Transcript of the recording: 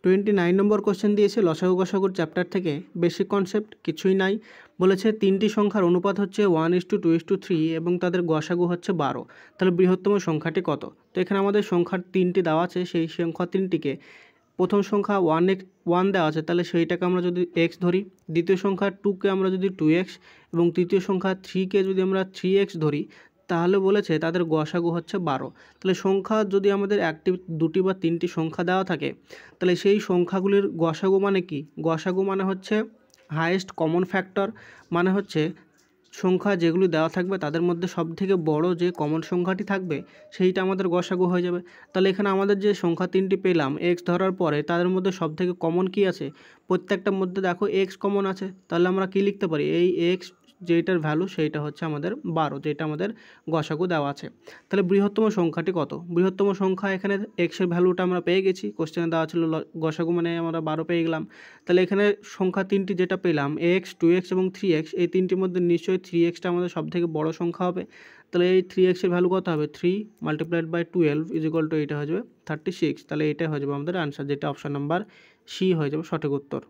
29 নম্বর question দিয়েছে লসাগু গসাগুর chapter থেকে, বেসিক কনসেপ্ট কিছুই নাই। বলেছে তিনটি সংখ্যার অনুপাত হচ্ছে 1:2:3 এবং তাদের গসাগু হচ্ছে 12। তাহলে বৃহত্তম সংখ্যাটি কত? তো এখানে আমাদের সংখ্যার তিনটি দেওয়া আছে, সেই সংখ্যা তিনটিকে প্রথম সংখ্যা 1 দেওয়া আছে, তাহলে সেইটাকে আমরা যদি এক্স ধরি, দ্বিতীয় সংখ্যা 2কে আমরা যদি 2x এবং তৃতীয় সংখ্যা 3কে যদি আমরা 3x ধরি, তাহলে বলেছে তাদের গসাগু হচ্ছে 12। তাহলে সংখ্যা যদি আমাদের একটি, দুটি বা তিনটি সংখ্যা দেওয়া থাকে, তাহলে সেই সংখ্যাগুলির গসাগু মানে কি? গসাগু মানে হচ্ছে হায়েস্ট কমন ফ্যাক্টর, মানে হচ্ছে সংখ্যা যেগুলি দেওয়া থাকবে তাদের মধ্যে সবথেকে বড় যে কমন সংখ্যাটি থাকবে সেইটা আমাদের গসাগু হয়ে যাবে। তাহলে এখানে আমাদের যে সংখ্যা তিনটি পেলাম এক্স ধরার পরে, তাদের মধ্যে সবথেকে কমন কি আছে? প্রত্যেকটার মধ্যে দেখো এক্স কমন আছে, তাহলে আমরা কি লিখতে পারি? এই এক্স যেটার ভ্যালু সেইটা হচ্ছে আমাদের 12, যেটা আমাদের গসাগু দেওয়া আছে। তাহলে বৃহত্তম সংখ্যাটি কত? বৃহত্তম সংখ্যা এখানে এক্সের ভ্যালুটা আমরা পেয়ে গেছি, কোশ্চেনে দেওয়া ছিল গসাগু মানে আমরা 12 পেয়ে গেলাম। তাহলে এখানে সংখ্যা তিনটি যেটা পেলাম এক্স, 2x এবং 3x, এই তিনটির মধ্যে নিশ্চয়ই 3xটা আমাদের সবথেকে বড় সংখ্যা হবে। তাহলে এই 3x এর ভ্যালু কত হবে? 3 × 12 = এইটা হয়ে যাবে 36। তাহলে এইটাই হয়ে যাবে আমাদের আনসার, যেটা অপশান নাম্বার সি হয়ে যাবে সঠিক উত্তর।